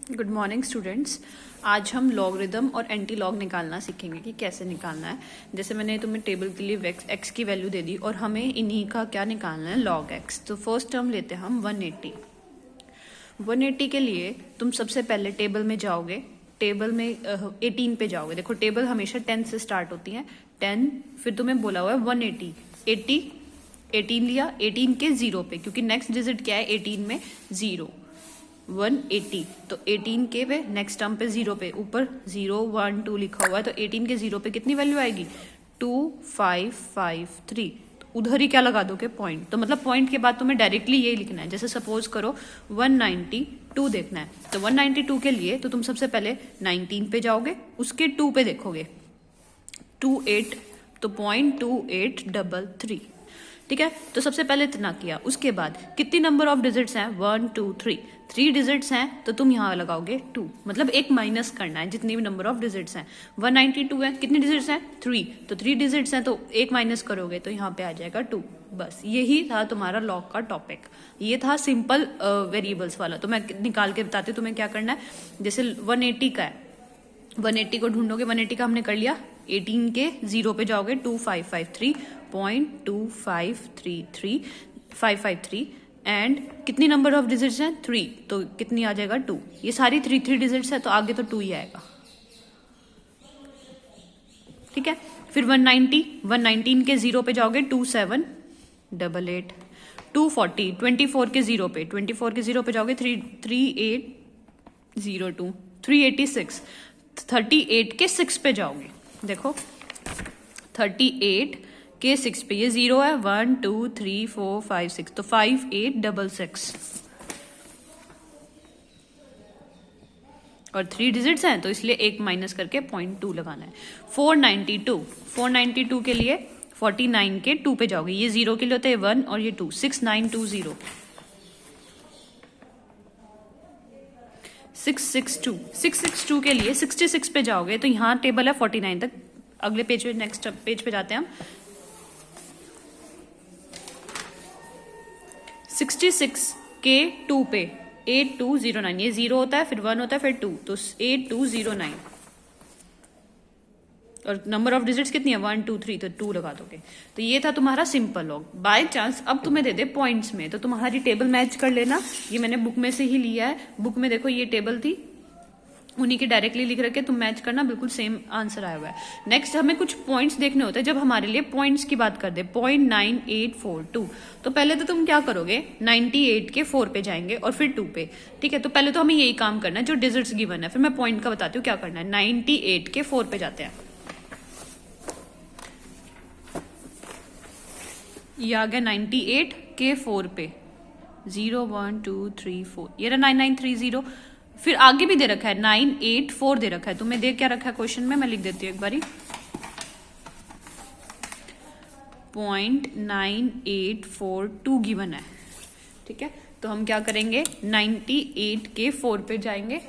Good morning students. आज हम logarithm और एंटी लॉग निकालना सीखेंगे कि कैसे निकालना है। जैसे मैंने तुम्हें टेबल के लिए एक्स की वैल्यू दे दी और हमें इन्हीं का क्या निकालना है, लॉग एक्स। तो फर्स्ट टर्म लेते हैं हम 180। 180 के लिए तुम सबसे पहले टेबल में जाओगे, टेबल में 18 पे जाओगे। देखो टेबल हमेशा 10 से स्टार्ट होती है, 10 फिर तुम्हें बोला हुआ है 180, 80 18 लिया, 18 के 0 पे, क्योंकि नेक्स्ट डिजिट क्या है 18 में 0, 180। तो 18 के पे नेक्स्ट टर्म पे 0 पे ऊपर 0 1 2 लिखा हुआ है, तो 18 के 0 पे कितनी वैल्यू आएगी 2553। तो उधर ही क्या लगा दोगे, पॉइंट। तो मतलब पॉइंट के बाद तुम्हें डायरेक्टली यही लिखना है। जैसे सपोज करो 192 देखना है, तो 192 के लिए तो तुम सबसे पहले 19 पे जाओगे, उसके 2 पे देखोगे 28, तो 0.2833। ठीक है, तो सबसे पहले इतना किया। उसके बाद कितनी नंबर ऑफ डिजिट्स हैं, 1 2 3, 3 डिजिट्स हैं, तो तुम यहाँ लगाओगे 2, मतलब एक माइनस करना है जितनी भी नंबर ऑफ डिजिट्स हैं। 192 है, कितनी डिजिट्स हैं 3, तो 3 डिजिट्स हैं, तो एक माइनस करोगे तो यहाँ पे आ जाएगा 2। बस यही था तुम्हारा लॉग का टॉपिक। ये था सिंपल वेरिएबल्स वाला। तो मैं निकाल के बताती हूँ तुम्हें क्या करना है। जैसे 180 का है, 180 को ढूंढोगे, 180 का हमने कर लिया, 18 के 0 पे जाओगे 2553.2533 एंड कितनी नंबर ऑफ डिजिट्स हैं 3, तो कितनी आ जाएगा 2। ये सारी 3 डिजिट्स है, तो आगे तो 2 ही आएगा। ठीक है, फिर 119 के 0 पे जाओगे 2788, 240 24 के 0 पे, 24 के 0 पे जाओगे 3802, 386 38 के 6 पे जाओगे। देखो 38 के 6 पे ये 0 है, 1 2 3 4 5 6, तो 5866 और 3 डिजिट्स हैं, तो इसलिए एक माइनस करके 0.2 लगाना है। 492 के लिए 49 के 2 पे जाओगे, ये 0 के लिए होता है 1 और ये 2, 6920। 662 के लिए 66 पे जाओगे, तो यहाँ टेबल है 49 तक। अगले पेज पे, नेक्स्ट पेज पे जाते हैं हम। 66 के 2 पे 8209, ये 0 होता है, फिर 1 होता है, फिर 2, तो 8209 और नंबर ऑफ डिजिट्स कितनी है 1 2 3, तो 2 लगा दोगे। तो ये था तुम्हारा सिंपल लॉग। बाय चांस अब तुम्हें दे दे पॉइंट्स में, तो तुम्हारी टेबल मैच कर लेना। ये मैंने बुक में से ही लिया है, बुक में देखो ये टेबल थी, उन्हीं के डायरेक्टली लिख रखे, तुम मैच करना, बिल्कुल सेम आंसर आया हुआ है। नेक्स्ट हमें कुछ पॉइंट्स देखने होते हैं। जब हमारे लिए पॉइंट्स की बात कर दे 0.9842, तो पहले तो तुम क्या करोगे 98 के 4 पे जाएंगे और फिर 2 पे। ठीक है, तो पहले तो हमें यही काम करना है जो डिजिट्स गिवन है, फिर मैं पॉइंट का बताती हूँ क्या करना है। 98 के 4 पे जाते हैं, ये आ गया 98 के 4 पे, 0 1 2 3 4, ये रहा 9930। फिर आगे भी दे रखा है 984 दे रखा है। तुम्हें देख क्या रखा है क्वेश्चन में, मैं लिख देती हूँ एक बारी, 0.9842 गिवन है। ठीक है, तो हम क्या करेंगे 98 के 4 पे जाएंगे,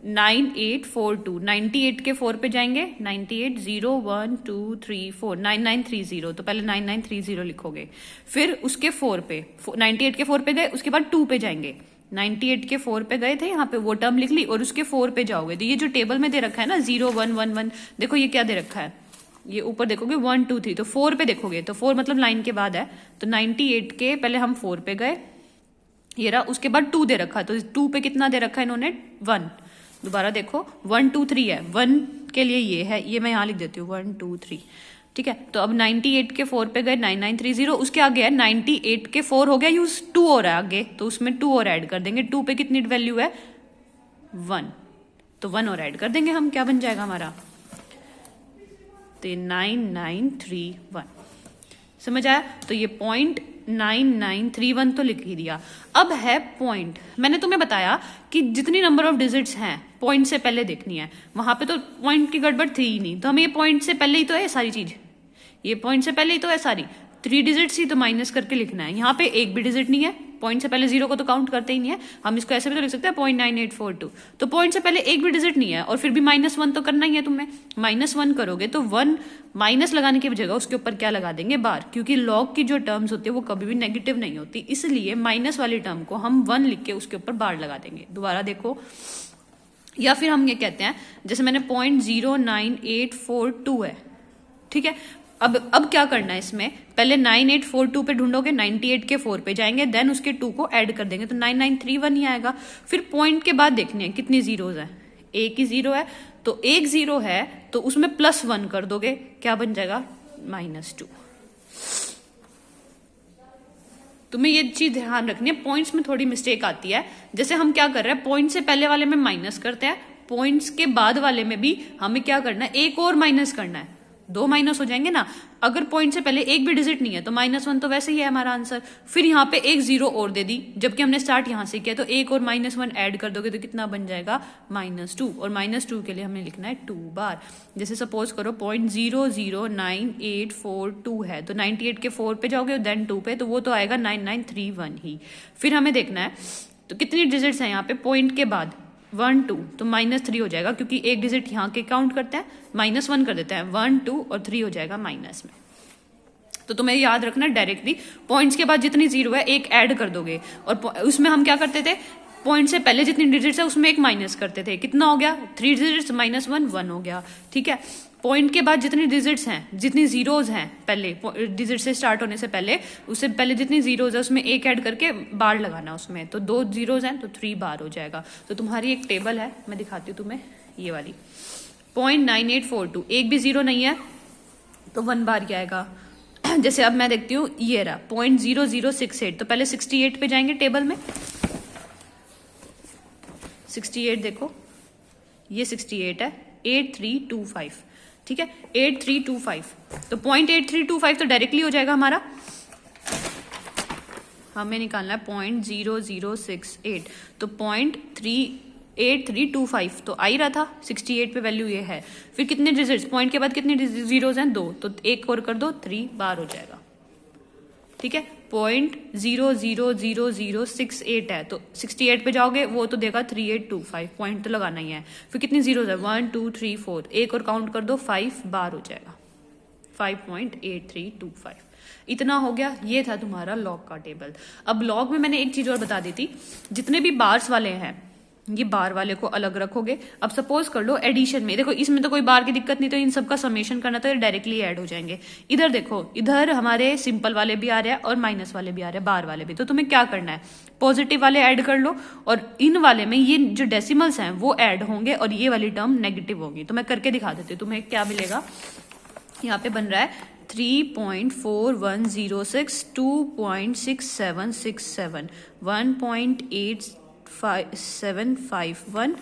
9842, 98 के 4 पे जाएंगे, 98 0 1 2 3 4, 9930, तो पहले 9930 लिखोगे। फिर उसके 4 पे 98 के 4 पे गए, उसके बाद 2 पे जाएंगे, 98 के 4 पे गए थे, यहाँ पे वो टर्म लिख ली और उसके 4 पे जाओगे। तो ये जो टेबल में दे रखा है ना 0 1 1 1, देखो ये क्या दे रखा है, ये ऊपर देखोगे 1 2 3, तो 4 पे देखोगे, तो 4 मतलब लाइन के बाद है, तो 98 के पहले हम 4 पे गए, ये रहा, उसके बाद 2 दे रखा है, तो 2 पे कितना दे रखा है इन्होंने 1। दोबारा देखो 1 2 3 है, 1 के लिए ये है, ये मैं यहाँ लिख देती हूँ 1 2 3। ठीक है, तो अब 98 के 4 पे गए 9930, उसके आगे है 98 के 4 हो गया यूज, 2 और है आगे, तो उसमें 2 और ऐड कर देंगे। 2 पे कितनी वैल्यू है 1, तो 1 और ऐड कर देंगे हम, क्या बन जाएगा हमारा, तो 9931। समझ आया? तो ये 0.9931 तो लिख ही दिया। अब है पॉइंट। मैंने तुम्हें बताया कि जितनी नंबर ऑफ डिजिट्स हैं पॉइंट से पहले देखनी है, वहां पे तो पॉइंट की गड़बड़ थी ही नहीं, तो हमें ये पॉइंट से पहले ही तो है सारी चीज, ये पॉइंट से पहले ही तो है सारी, 3 डिजिट्स ही तो माइनस करके लिखना है। यहाँ पे एक भी डिजिट नहीं है, पॉइंट से पहले 0 को तो काउंट करते ही नहीं है, हम इसको ऐसे भी तो लिख सकते हैं 0.9842। तो पॉइंट से पहले एक भी डिजिट नहीं है और फिर भी -1 तो करना ही है तुम्हें। -1 करोगे तो 1 माइनस लगाने की जगह उसके ऊपर क्या लगा देंगे, बार, क्योंकि लॉग की जो टर्म्स होती है वो कभी भी नेगेटिव नहीं होती, इसलिए माइनस वाली टर्म को हम 1 लिख के उसके ऊपर बार लगा देंगे। दोबारा देखो, या फिर हम ये कहते हैं जैसे मैंने 0.09842 है, ठीक है। अब क्या करना है इसमें, पहले 9842 पे ढूंढोगे, 98 के 4 पे जाएंगे, देन उसके 2 को ऐड कर देंगे तो 9931 ही आएगा। फिर पॉइंट के बाद देखने हैं कितनी जीरोज हैं, एक ही 0 है, तो एक 0 है तो उसमें +1 कर दोगे, क्या बन जाएगा -2। तुम्हें ये चीज ध्यान रखनी है, पॉइंट्स में थोड़ी मिस्टेक आती है। जैसे हम क्या कर रहे हैं, पॉइंट से पहले वाले में माइनस करते हैं, पॉइंट्स के बाद वाले में भी हमें क्या करना है, एक और माइनस करना है, 2 माइनस हो जाएंगे ना। अगर पॉइंट से पहले एक भी डिजिट नहीं है तो -1 तो वैसे ही है हमारा आंसर। फिर यहाँ पे एक 0 और दे दी, जबकि हमने स्टार्ट यहाँ से किया, तो एक और -1 ऐड कर दोगे तो कितना बन जाएगा -2, और -2 के लिए हमने लिखना है 2 बार। जैसे सपोज करो 0.009842 है, तो 98 के 4 पे जाओगे देन 2 पे, तो वो तो आएगा 9931 ही। फिर हमें देखना है तो कितनी डिजिट्स हैं यहाँ पे पॉइंट के बाद, 1 2, तो -3 हो जाएगा, क्योंकि एक डिजिट यहाँ के काउंट करते हैं, -1 कर देते हैं, 1 2 और 3 हो जाएगा माइनस में। तो तुम्हें याद रखना, डायरेक्टली पॉइंट्स के बाद जितनी 0 है एक ऐड कर दोगे, और उसमें हम क्या करते थे, पॉइंट से पहले जितनी डिजिट्स है उसमें एक माइनस करते थे, कितना हो गया 3 डिजिट्स -1 1 हो गया, ठीक है। पॉइंट के बाद जितनी डिजिट्स हैं, जितनी जीरोज हैं पहले डिजिट से स्टार्ट होने से पहले, उससे पहले जितनी जीरोज है उसमें एक ऐड करके बार लगाना उसमें, तो 2 जीरोज हैं तो 3 बार हो जाएगा। तो तुम्हारी एक टेबल है, मैं दिखाती हूँ तुम्हें, ये वाली 0.9842, एक भी 0 नहीं है तो 1 बार क्या आएगा। जैसे अब मैं देखती हूँ, ये रहा 0.0068, तो पहले 68 पे जाएंगे टेबल में, 68 देखो, ये 68 है, 8325, ठीक है, 8325, तो 0.8325 तो डायरेक्टली हो जाएगा हमारा। हमें निकालना है 0.0068, तो 0.8325 तो आ ही रहा था, 68 पे वैल्यू ये है। फिर कितने डिजिट्स, पॉइंट के बाद कितने जीरोज हैं, 2, तो एक और कर दो, 3 बार हो जाएगा, ठीक है। 0.000068 है, तो 68 पे जाओगे वो तो देगा 3825, पॉइंट तो लगाना ही है। फिर कितनी जीरोज है, 1 2 3 4, एक और काउंट कर दो, 5 बार हो जाएगा, 5.8325। इतना हो गया, ये था तुम्हारा लॉग का टेबल। अब लॉग में मैंने एक चीज और बता दी थी, जितने भी बार्स वाले हैं ये बार वाले को अलग रखोगे। अब सपोज कर लो एडिशन में, देखो इसमें तो कोई बार की दिक्कत नहीं, तो इन सबका समेशन करना तो डायरेक्टली ऐड हो जाएंगे। इधर देखो, इधर हमारे सिंपल वाले भी आ रहे हैं और माइनस वाले भी आ रहे हैं, बार वाले भी। तो तुम्हें क्या करना है, पॉजिटिव वाले ऐड कर लो, और इन वाले में ये जो डेसिमल्स हैं वो ऐड होंगे और ये वाली टर्म नेगेटिव होगी। तो मैं करके दिखा देती हूँ तुम्हें क्या मिलेगा। यहाँ पे बन रहा है 3.4106, 2.6767, 1.8751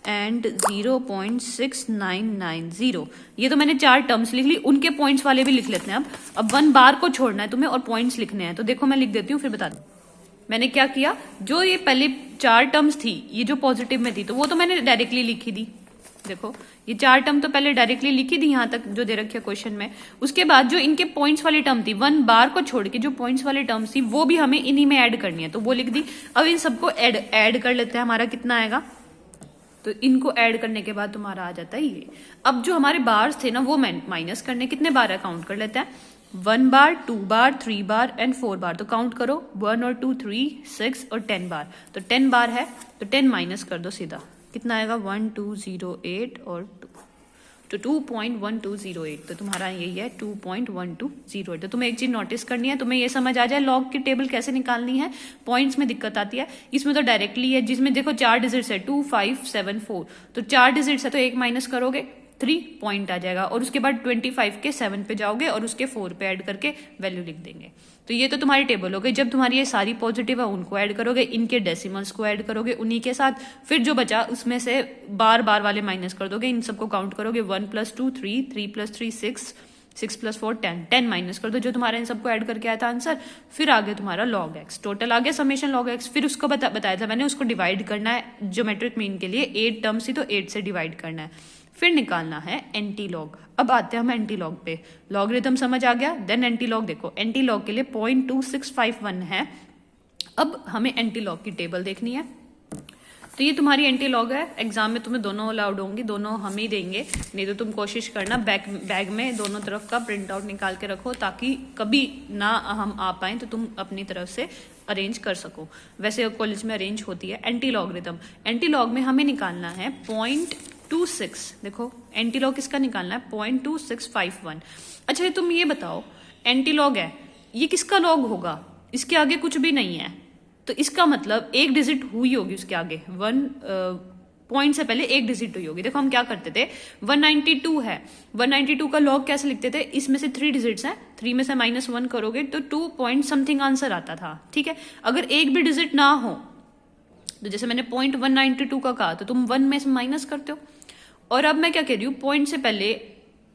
एंड 0.6990। ये तो मैंने 4 टर्म्स लिख ली, उनके पॉइंट्स वाले भी लिख लेते हैं। अब 1 बार को छोड़ना है तुम्हें और पॉइंट्स लिखने हैं। तो देखो मैं लिख देती हूँ, फिर बता दूँ मैंने क्या किया। जो ये पहले 4 टर्म्स थी, ये जो पॉजिटिव में थी, तो वो तो मैंने डायरेक्टली लिखी दी। देखो ये 4 टर्म तो पहले डायरेक्टली लिखी थी यहाँ तक जो दे रखी है क्वेश्चन में। उसके बाद जो इनके पॉइंट्स वाली टर्म थी, 1 बार को छोड़ के जो पॉइंट्स वाली टर्म्स थी वो भी हमें इन्हीं में ऐड करनी है, तो वो लिख दी। अब इन सबको ऐड कर लेते हैं, हमारा कितना आएगा। तो इनको ऐड करने के बाद तुम्हारा आ जाता है ये। अब जो हमारे बार्स थे ना वो माइनस करने, कितने बार है काउंट कर लेते हैं। 1 बार, 2 बार, 3 बार एंड 4 बार। तो काउंट करो 1 और 2 3 6 और 10 बार। तो 10 बार है तो 10 माइनस कर दो सीधा, कितना आएगा 1208 और 2 तो 2.1208। तो तुम्हारा यही है 2.1208। तो तुम्हें एक चीज नोटिस करनी है, तुम्हें ये समझ आ जाए लॉग की टेबल कैसे निकालनी है। पॉइंट्स में दिक्कत आती है, इसमें तो डायरेक्टली है, जिसमें देखो 4 डिजिट्स है 2 5 7 4, तो 4 डिजिट्स है तो एक माइनस करोगे 3 पॉइंट आ जाएगा, और उसके बाद 25 के 7 पे जाओगे और उसके 4 पे ऐड करके वैल्यू लिख देंगे। तो ये तो तुम्हारी टेबल हो गई। जब तुम्हारी ये सारी पॉजिटिव है उनको ऐड करोगे, इनके डेसिमल्स को ऐड करोगे उन्हीं के साथ, फिर जो बचा उसमें से बार बार वाले माइनस कर दोगे, इन सबको काउंट करोगे 1 + 2 3, 3 + 3 6, 6 + 4 10, 10 माइनस कर दो जो तुम्हारा इन सबको ऐड करके आया था आंसर। फिर आगे तुम्हारा log x, टोटल आ गया समेशन log x। फिर उसको बताया था मैंने, उसको डिवाइड करना है ज्योमेट्रिक मीन के लिए, 8 टर्म्स ही तो 8 से डिवाइड करना है, फिर निकालना है एंटी लॉग। अब आते हैं हम एंटी लॉग पे। लॉगरिथम समझ आ गया, देन एंटी लॉग देखो। एंटी लॉग के लिए 0.2651 है अब हमें एंटी लॉग की टेबल देखनी है। तो ये तुम्हारी एंटी लॉग है, एग्जाम में तुम्हें दोनों अलाउड होंगी, दोनों हम ही देंगे, नहीं तो तुम कोशिश करना बैग में दोनों तरफ का प्रिंट आउट निकाल के रखो, ताकि कभी ना हम आ पाए तो तुम अपनी तरफ से अरेंज कर सको। वैसे कॉलेज में अरेंज होती है एंटी लॉगरिथम। एंटी लॉग में हमें निकालना है 0.26। देखो एंटी लॉग किसका निकालना है, 0.2651। अच्छा ये तुम ये बताओ, एंटी लॉग है, ये किसका लॉग होगा, इसके आगे कुछ भी नहीं है, तो इसका मतलब एक डिजिट हुई होगी उसके आगे, 1 पॉइंट से पहले एक डिजिट हुई होगी। देखो हम क्या करते थे, 192 है, 192 का लॉग कैसे लिखते थे, इसमें से 3 डिजिट्स हैं, 3 में से -1 करोगे तो 2 पॉइंट समथिंग आंसर आता था। ठीक है, अगर एक भी डिजिट ना हो तो जैसे मैंने 0.192 का कहा तो तुम 1 में से माइनस करते हो। और अब मैं क्या कह रही हूँ, पॉइंट से पहले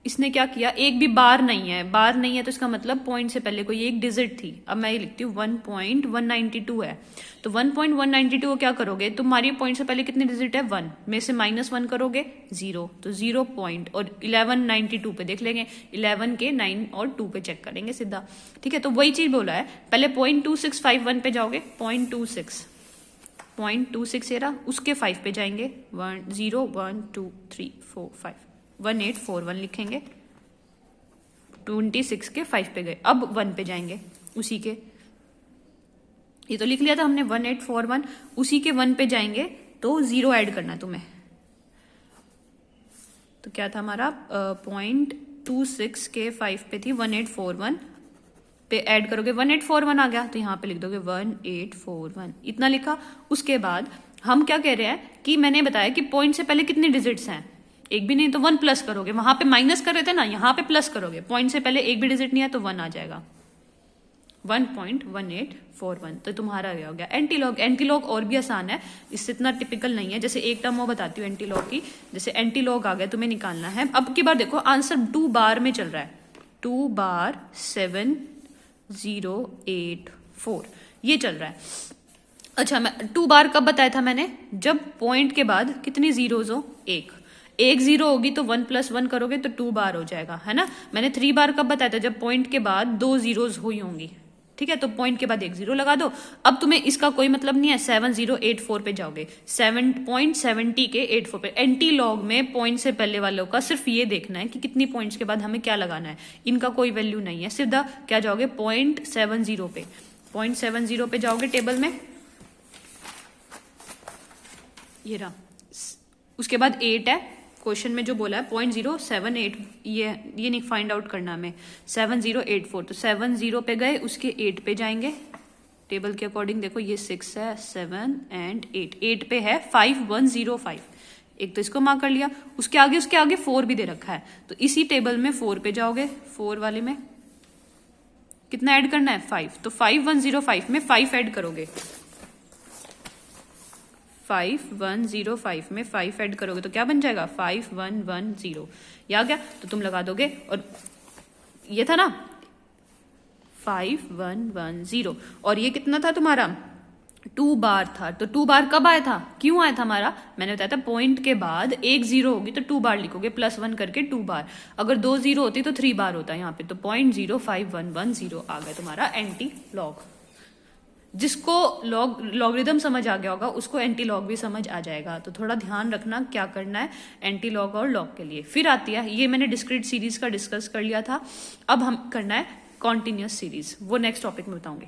इसने क्या किया, एक भी बार नहीं है, बार नहीं है तो इसका मतलब पॉइंट से पहले कोई एक डिजिट थी। अब मैं ये लिखती हूँ 1.192 है, तो 1.192 को क्या करोगे, तुम्हारी पॉइंट से पहले कितनी डिजिट है, 1 में से -1 करोगे 0, तो 0 पॉइंट, और 1192 पे देख लेंगे, 11 के 9 और 2 पे चेक करेंगे सीधा। ठीक है, तो वही चीज बोला है, पहले 0.2651 पे जाओगे, 0.26 ये रहा, उसके 5 पे जाएंगे, 1 0 1 2 3 4 5 1841 लिखेंगे, 26 के 5 पे गए, अब 1 पे जाएंगे, उसी के, ये तो लिख लिया था हमने 1841, उसी के 1 पे जाएंगे तो 0 ऐड करना तुम्हें। तो क्या था हमारा, 0.26 के 5 पे थी 1841 पे ऐड करोगे, 1841 आ गया, तो यहाँ पे लिख दोगे 1841, इतना लिखा। उसके बाद हम क्या कह रहे हैं कि मैंने बताया कि पॉइंट से पहले कितने डिजिट्स हैं, एक भी नहीं, तो 1 प्लस करोगे, वहां पे माइनस कर रहे थे ना, यहाँ पे प्लस करोगे, पॉइंट से पहले एक भी डिजिट नहीं है तो 1 आ जाएगा, 1.1841, तो तुम्हारा हो गया एंटी लॉग। एंटी लॉग और भी आसान है, इससे इतना टिपिकल नहीं है। जैसे एक टर्म वो बताती हूँ एंटी लॉग की, जैसे एंटी लॉग आ गया, तुम्हें निकालना है, अब की बार देखो आंसर 2 बार में चल रहा है, 2 बार 7084 ये चल रहा है। अच्छा मैं 2 बार कब बताया था मैंने, जब पॉइंट के बाद कितनी जीरोज हो, एक 0 होगी तो 1 + 1 करोगे तो 2 बार हो जाएगा, है ना। मैंने 3 बार कब बताया था, जब पॉइंट के बाद 2 जीरोज हुई होंगी। ठीक है, तो पॉइंट के बाद एक 0 लगा दो। अब तुम्हें इसका कोई मतलब नहीं है, 7084 पे जाओगे, 7.70 के 84 पे। एंटी लॉग में पॉइंट से पहले वालों का सिर्फ ये देखना है कि कितनी पॉइंट्स के बाद हमें क्या लगाना है, इनका कोई वैल्यू नहीं है, सीधा क्या जाओगे 0.70 पे, 0.70 पे जाओगे टेबल में, ये रहा। उसके बाद 8 है, क्वेश्चन में जो बोला है 0.078, ये नहीं फाइंड आउट करना हमें, 7084, तो 70 पे गए, उसके 8 पे जाएंगे टेबल के अकॉर्डिंग। देखो ये 6 है, 7 एंड 8 पे है 5105, एक तो इसको मार्क कर लिया। उसके आगे 4 भी दे रखा है, तो इसी टेबल में 4 पे जाओगे, 4 वाले में कितना ऐड करना है, 5, तो 5105 में 5 ऐड करोगे, 5105 में 5 ऐड करोगे तो क्या बन जाएगा, 5110, ये आ गया, तो तुम लगा दोगे। और ये था ना 5110, और ये कितना था तुम्हारा, 2 बार था। तो 2 बार कब आया था, क्यों आया था हमारा, मैंने बताया था पॉइंट के बाद एक 0 होगी तो 2 बार लिखोगे, +1 करके 2 बार, अगर 2 0 होती तो 3 बार होता यहाँ पे, तो 0.05110 आ गया तुम्हारा एंटी लॉग। जिसको लॉगरिथम समझ आ गया होगा उसको एंटी लॉग भी समझ आ जाएगा, तो थोड़ा ध्यान रखना क्या करना है एंटी लॉग और लॉग के लिए। फिर आती है, ये मैंने डिस्क्रीट सीरीज का डिस्कस कर लिया था, अब हम करना है कॉन्टिन्यूअस सीरीज, वो नेक्स्ट टॉपिक में बताऊंगी।